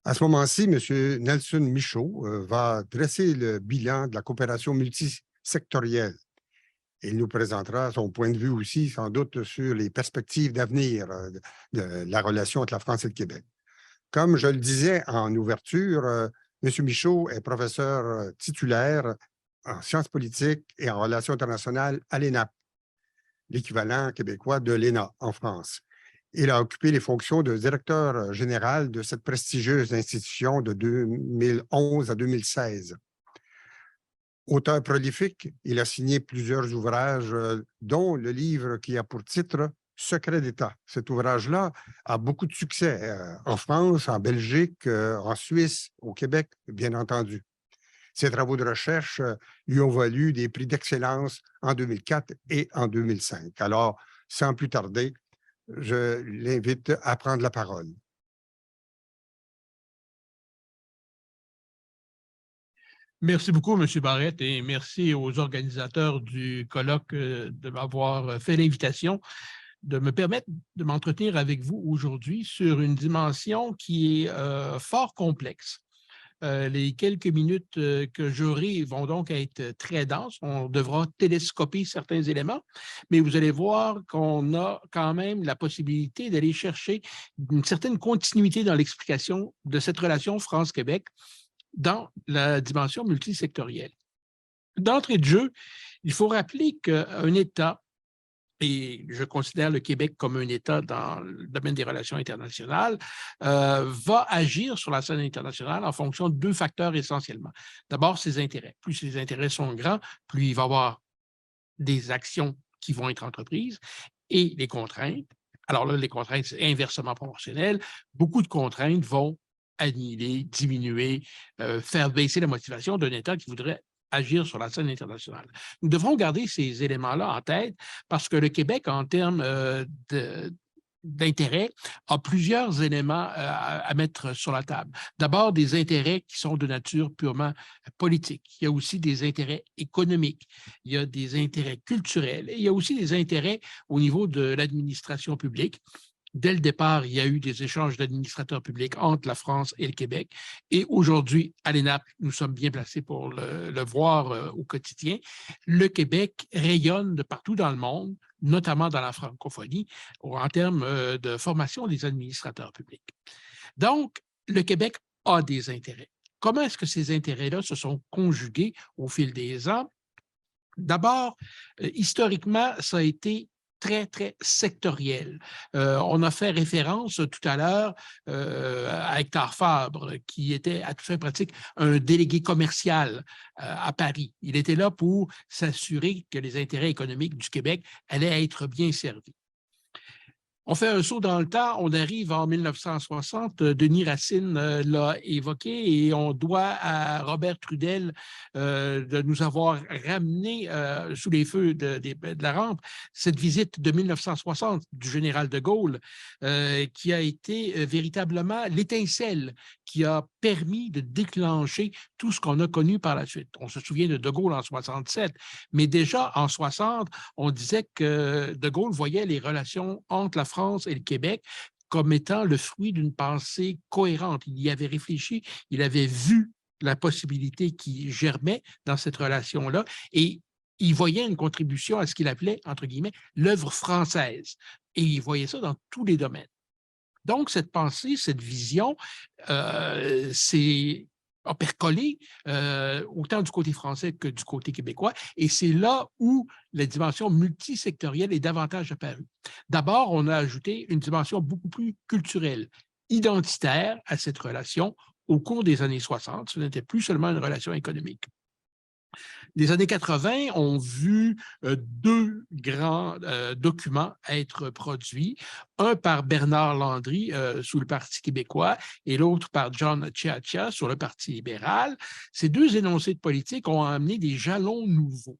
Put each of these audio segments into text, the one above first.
À ce moment-ci, M. Nelson Michaud va dresser le bilan de la coopération multisectorielle. Il nous présentera son point de vue aussi, sans doute, sur les perspectives d'avenir de la relation entre la France et le Québec. Comme je le disais en ouverture, M. Michaud est professeur titulaire en sciences politiques et en relations internationales à l'ENAP, l'équivalent québécois de l'ENA en France. Il a occupé les fonctions de directeur général de cette prestigieuse institution de 2011 à 2016. Auteur prolifique, il a signé plusieurs ouvrages, dont le livre qui a pour titre « Secret d'État ». Cet ouvrage-là a beaucoup de succès en France, en Belgique, en Suisse, au Québec, bien entendu. Ses travaux de recherche lui ont valu des prix d'excellence en 2004 et en 2005. Alors, sans plus tarder, je l'invite à prendre la parole. Merci beaucoup, M. Barrette, et merci aux organisateurs du colloque de m'avoir fait l'invitation de me permettre de m'entretenir avec vous aujourd'hui sur une dimension qui est fort complexe. Les quelques minutes que j'aurai vont donc être très denses. On devra télescoper certains éléments, mais vous allez voir qu'on a quand même la possibilité d'aller chercher une certaine continuité dans l'explication de cette relation France-Québec dans la dimension multisectorielle. D'entrée de jeu, il faut rappeler qu'un État, et je considère le Québec comme un État dans le domaine des relations internationales, va agir sur la scène internationale en fonction de deux facteurs essentiellement. D'abord, ses intérêts. Plus ses intérêts sont grands, plus il va y avoir des actions qui vont être entreprises et les contraintes. Alors là, les contraintes, c'est inversement proportionnel. Beaucoup de contraintes vont annihiler, diminuer, faire baisser la motivation d'un État qui voudrait agir sur la scène internationale. Nous devrons garder ces éléments-là en tête parce que le Québec, en termes d'intérêt, a plusieurs éléments à mettre sur la table. D'abord, des intérêts qui sont de nature purement politique. Il y a aussi des intérêts économiques, il y a des intérêts culturels, et il y a aussi des intérêts au niveau de l'administration publique. Dès le départ, il y a eu des échanges d'administrateurs publics entre la France et le Québec. Et aujourd'hui, à l'ENAP, nous sommes bien placés pour le voir au quotidien. Le Québec rayonne de partout dans le monde, notamment dans la francophonie, en termes de formation des administrateurs publics. Donc, le Québec a des intérêts. Comment est-ce que ces intérêts-là se sont conjugués au fil des ans? D'abord, historiquement, ça a été très, très sectoriel. On a fait référence tout à l'heure à Hector Fabre, qui était à toute fin pratique un délégué commercial à Paris. Il était là pour s'assurer que les intérêts économiques du Québec allaient être bien servis. On fait un saut dans le temps, on arrive en 1960, Denis Racine l'a évoqué et on doit à Robert Trudel de nous avoir ramené sous les feux de la rampe cette visite de 1960 du général de Gaulle qui a été véritablement l'étincelle qui a permis de déclencher tout ce qu'on a connu par la suite. On se souvient de Gaulle en 67, mais déjà en 60, on disait que de Gaulle voyait les relations entre la France et le Québec comme étant le fruit d'une pensée cohérente. Il y avait réfléchi, il avait vu la possibilité qui germait dans cette relation-là et il voyait une contribution à ce qu'il appelait, entre guillemets, l'œuvre française. Et il voyait ça dans tous les domaines. Donc, cette pensée, cette vision, a percolé autant du côté français que du côté québécois. Et c'est là où la dimension multisectorielle est davantage apparue. D'abord, on a ajouté une dimension beaucoup plus culturelle, identitaire à cette relation au cours des années 60. Ce n'était plus seulement une relation économique. Les années 80 ont vu deux grands documents être produits, un par Bernard Landry sous le Parti québécois et l'autre par John Chiachia sur le Parti libéral. Ces deux énoncés de politique ont amené des jalons nouveaux.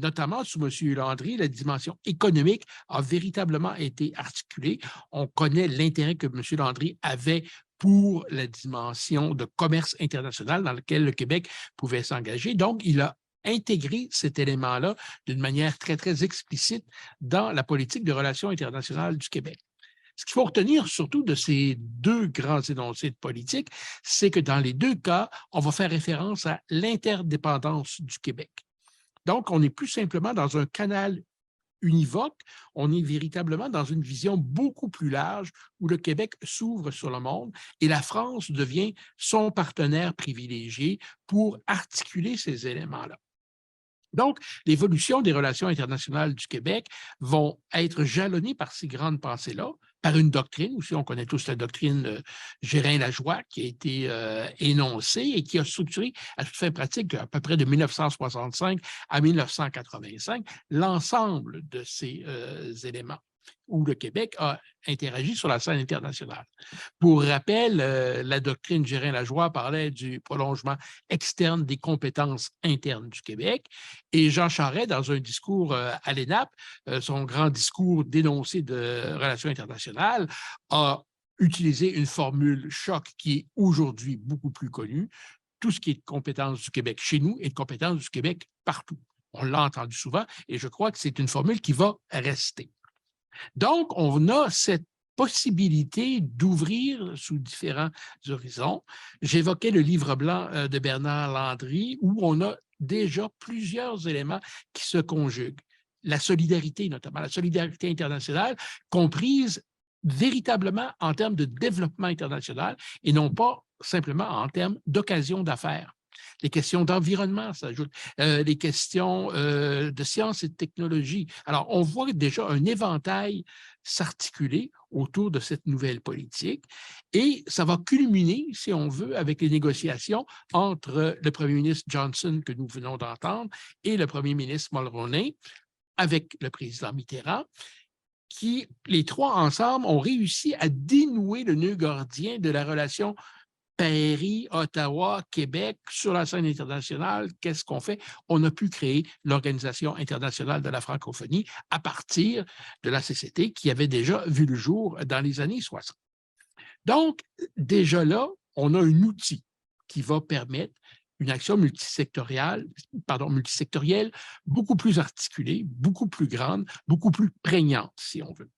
Notamment sous M. Landry, la dimension économique a véritablement été articulée. On connaît l'intérêt que M. Landry avait pour la dimension de commerce international dans lequel le Québec pouvait s'engager. Donc, il a intégré cet élément-là d'une manière très, très explicite dans la politique de relations internationales du Québec. Ce qu'il faut retenir surtout de ces deux grands énoncés de politique, c'est que dans les deux cas, on va faire référence à l'interdépendance du Québec. Donc, on n'est plus simplement dans un canal univoque, on est véritablement dans une vision beaucoup plus large où le Québec s'ouvre sur le monde et la France devient son partenaire privilégié pour articuler ces éléments-là. Donc, l'évolution des relations internationales du Québec vont être jalonnées par ces grandes pensées-là, par une doctrine aussi. On connaît tous la doctrine Gérin-Lajoie qui a été énoncée et qui a structuré à toute fin pratique à peu près de 1965 à 1985 l'ensemble de ces éléments où le Québec a interagi sur la scène internationale. Pour rappel, la doctrine Gérin-Lajoie parlait du prolongement externe des compétences internes du Québec et Jean Charest, dans un discours à l'ENAP, son grand discours d'énoncé de relations internationales, a utilisé une formule choc qui est aujourd'hui beaucoup plus connue. Tout ce qui est de compétence du Québec chez nous est de compétence du Québec partout. On l'a entendu souvent et je crois que c'est une formule qui va rester. Donc, on a cette possibilité d'ouvrir sous différents horizons. J'évoquais le livre blanc de Bernard Landry où on a déjà plusieurs éléments qui se conjuguent. La solidarité, notamment la solidarité internationale, comprise véritablement en termes de développement international et non pas simplement en termes d'occasion d'affaires. Les questions d'environnement s'ajoutent, les questions de sciences et de technologie. Alors, on voit déjà un éventail s'articuler autour de cette nouvelle politique et ça va culminer, si on veut, avec les négociations entre le premier ministre Johnson, que nous venons d'entendre, et le premier ministre Mulroney, avec le président Mitterrand, qui, les trois ensemble, ont réussi à dénouer le nœud gordien de la relation Paris, Ottawa, Québec, sur la scène internationale. Qu'est-ce qu'on fait? On a pu créer l'Organisation internationale de la francophonie à partir de la CCT qui avait déjà vu le jour dans les années 60. Donc, déjà là, on a un outil qui va permettre une action multisectorielle beaucoup plus articulée, beaucoup plus grande, beaucoup plus prégnante, si on veut.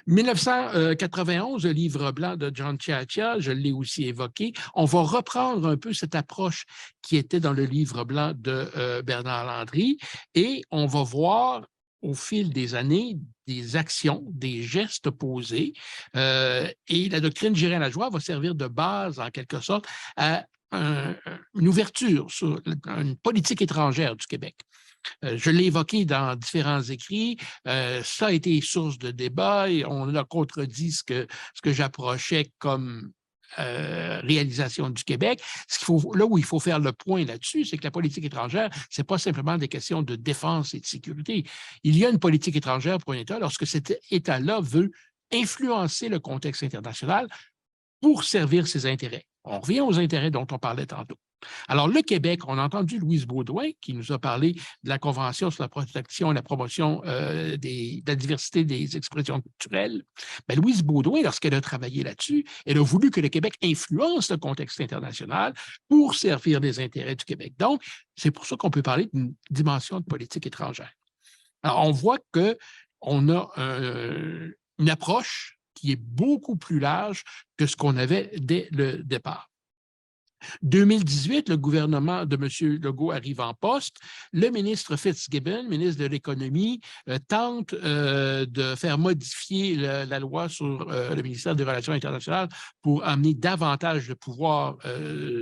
1991, le livre blanc de John Chiachia, je l'ai aussi évoqué, on va reprendre un peu cette approche qui était dans le livre blanc de Bernard Landry et on va voir au fil des années des actions, des gestes posés et la doctrine Gérin-Lajoie va servir de base en quelque sorte à une ouverture sur une politique étrangère du Québec. Je l'ai évoqué dans différents écrits. Ça a été source de débat et on a contredit ce que j'approchais comme réalisation du Québec. Là où il faut faire le point là-dessus, c'est que la politique étrangère, ce n'est pas simplement des questions de défense et de sécurité. Il y a une politique étrangère pour un État lorsque cet État-là veut influencer le contexte international pour servir ses intérêts. On revient aux intérêts dont on parlait tantôt. Alors, le Québec, on a entendu Louise Baudouin qui nous a parlé de la Convention sur la protection et la promotion de la diversité des expressions culturelles. Bien, Louise Baudouin, lorsqu'elle a travaillé là-dessus, elle a voulu que le Québec influence le contexte international pour servir les intérêts du Québec. Donc, c'est pour ça qu'on peut parler d'une dimension de politique étrangère. Alors, on voit qu'on a une approche qui est beaucoup plus large que ce qu'on avait dès le départ. 2018, le gouvernement de M. Legault arrive en poste. Le ministre Fitzgibbon, ministre de l'Économie, tente de faire modifier la loi sur le ministère des Relations internationales pour amener davantage de pouvoir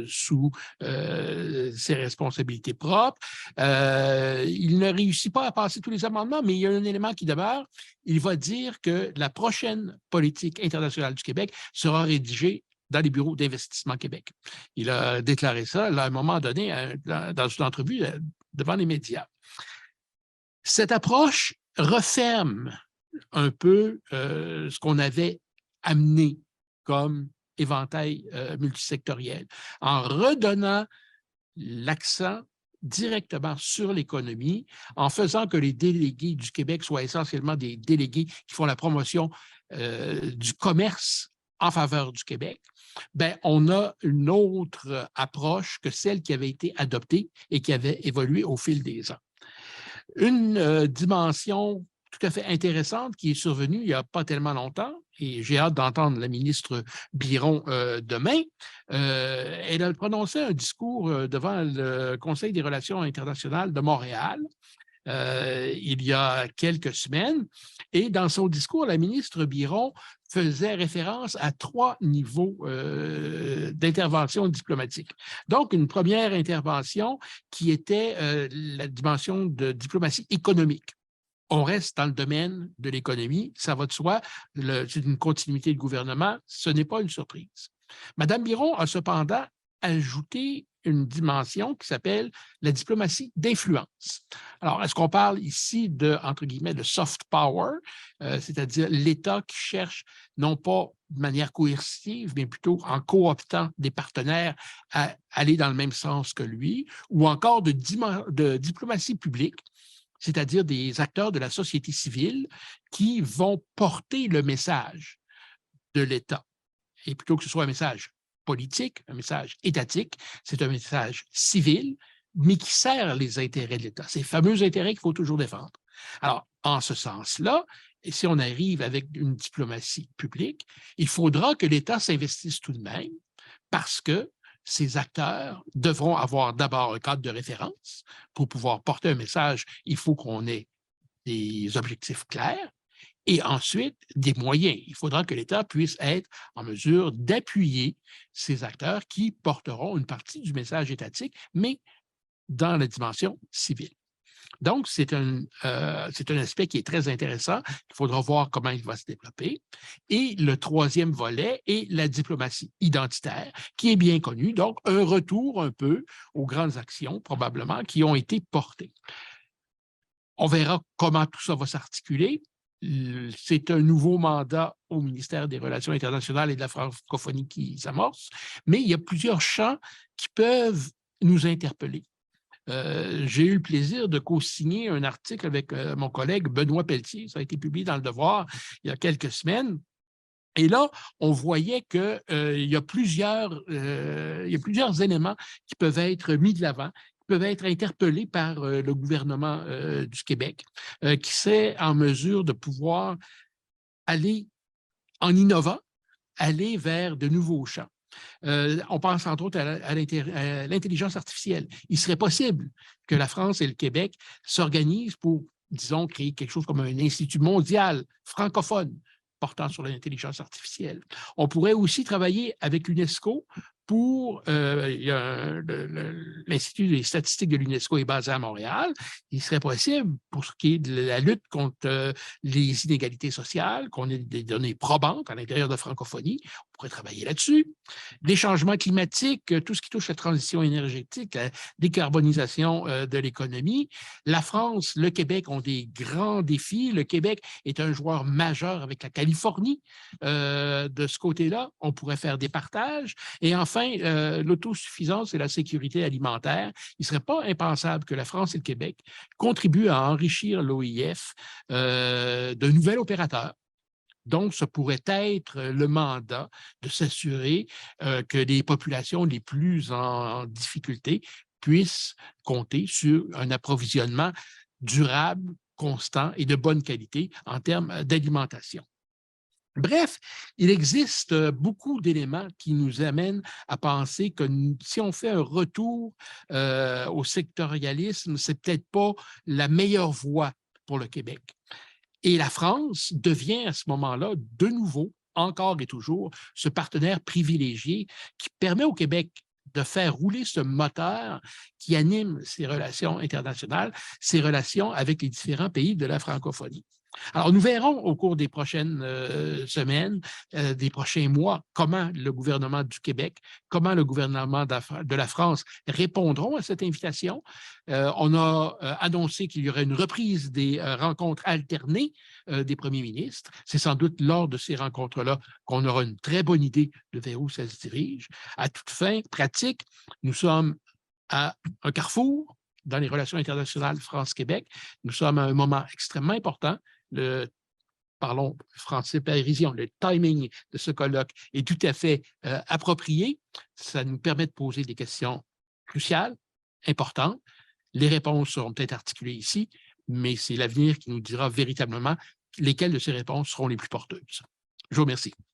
sous ses responsabilités propres. Il ne réussit pas à passer tous les amendements, mais il y a un élément qui demeure. Il va dire que la prochaine politique internationale du Québec sera rédigée dans les bureaux d'investissement Québec. Il a déclaré ça à un moment donné dans une entrevue devant les médias. Cette approche referme un peu ce qu'on avait amené comme éventail multisectoriel en redonnant l'accent directement sur l'économie, en faisant que les délégués du Québec soient essentiellement des délégués qui font la promotion du commerce en faveur du Québec. Bien, on a une autre approche que celle qui avait été adoptée et qui avait évolué au fil des ans. Une dimension tout à fait intéressante qui est survenue il n'y a pas tellement longtemps, et j'ai hâte d'entendre la ministre Biron demain. Elle a prononcé un discours devant le Conseil des relations internationales de Montréal il y a quelques semaines. Et dans son discours, la ministre Biron faisait référence à 3 niveaux d'intervention diplomatique. Donc, une première intervention qui était la dimension de diplomatie économique. On reste dans le domaine de l'économie, ça va de soi, c'est une continuité de gouvernement, ce n'est pas une surprise. Madame Biron a cependant ajouté une dimension qui s'appelle la diplomatie d'influence. Alors, est-ce qu'on parle ici de, entre guillemets, de soft power, c'est-à-dire l'État qui cherche non pas de manière coercitive, mais plutôt en cooptant des partenaires à aller dans le même sens que lui, ou encore de diplomatie publique, c'est-à-dire des acteurs de la société civile qui vont porter le message de l'État. Et plutôt que ce soit un message politique, un message étatique, c'est un message civil, mais qui sert les intérêts de l'État, ces fameux intérêts qu'il faut toujours défendre. Alors, en ce sens-là, et si on arrive avec une diplomatie publique, il faudra que l'État s'investisse tout de même parce que ces acteurs devront avoir d'abord un cadre de référence. Pour pouvoir porter un message, il faut qu'on ait des objectifs clairs. Et ensuite, des moyens. Il faudra que l'État puisse être en mesure d'appuyer ces acteurs qui porteront une partie du message étatique, mais dans la dimension civile. Donc, c'est un aspect qui est très intéressant. Il faudra voir comment il va se développer. Et le troisième volet est la diplomatie identitaire, qui est bien connue. Donc, un retour un peu aux grandes actions, probablement, qui ont été portées. On verra comment tout ça va s'articuler. C'est un nouveau mandat au ministère des Relations internationales et de la francophonie qui s'amorce, mais il y a plusieurs champs qui peuvent nous interpeller. J'ai eu le plaisir de co-signer un article avec mon collègue Benoît Pelletier. Ça a été publié dans Le Devoir il y a quelques semaines. Et là, on voyait qu'il y a plusieurs éléments qui peuvent être mis de l'avant, peuvent être interpellés par le gouvernement du Québec, qui serait en mesure de pouvoir aller, en innovant, aller vers de nouveaux champs. On pense entre autres à l'intelligence artificielle. Il serait possible que la France et le Québec s'organisent pour, disons, créer quelque chose comme un institut mondial francophone portant sur l'intelligence artificielle. On pourrait aussi travailler avec l'UNESCO pour, l'Institut des statistiques de l'UNESCO est basé à Montréal. Il serait possible, pour ce qui est de la lutte contre les inégalités sociales, qu'on ait des données probantes à l'intérieur de francophonie. On pourrait travailler là-dessus. Les changements climatiques, tout ce qui touche la transition énergétique, la décarbonisation de l'économie. La France, le Québec ont des grands défis. Le Québec est un joueur majeur avec la Californie. De ce côté-là, on pourrait faire des partages. Et enfin, l'autosuffisance et la sécurité alimentaire. Il ne serait pas impensable que la France et le Québec contribuent à enrichir l'OIF de nouveaux opérateurs. Donc, ce pourrait être le mandat de s'assurer que les populations les plus en difficulté puissent compter sur un approvisionnement durable, constant et de bonne qualité en termes d'alimentation. Bref, il existe beaucoup d'éléments qui nous amènent à penser que si on fait un retour au sectorialisme, c'est peut-être pas la meilleure voie pour le Québec. Et la France devient à ce moment-là, de nouveau, encore et toujours, ce partenaire privilégié qui permet au Québec de faire rouler ce moteur qui anime ces relations internationales, ces relations avec les différents pays de la francophonie. Alors, nous verrons au cours des prochaines semaines, des prochains mois, comment le gouvernement du Québec, comment le gouvernement de la France répondront à cette invitation. On a annoncé qu'il y aurait une reprise des rencontres alternées des premiers ministres. C'est sans doute lors de ces rencontres-là qu'on aura une très bonne idée de vers où ça se dirige. À toute fin pratique, nous sommes à un carrefour dans les relations internationales France-Québec. Nous sommes à un moment extrêmement important. Parlons français pérision, le timing de ce colloque est tout à fait approprié. Ça nous permet de poser des questions cruciales, importantes. Les réponses seront peut-être articulées ici, mais c'est l'avenir qui nous dira véritablement lesquelles de ces réponses seront les plus porteuses. Je vous remercie.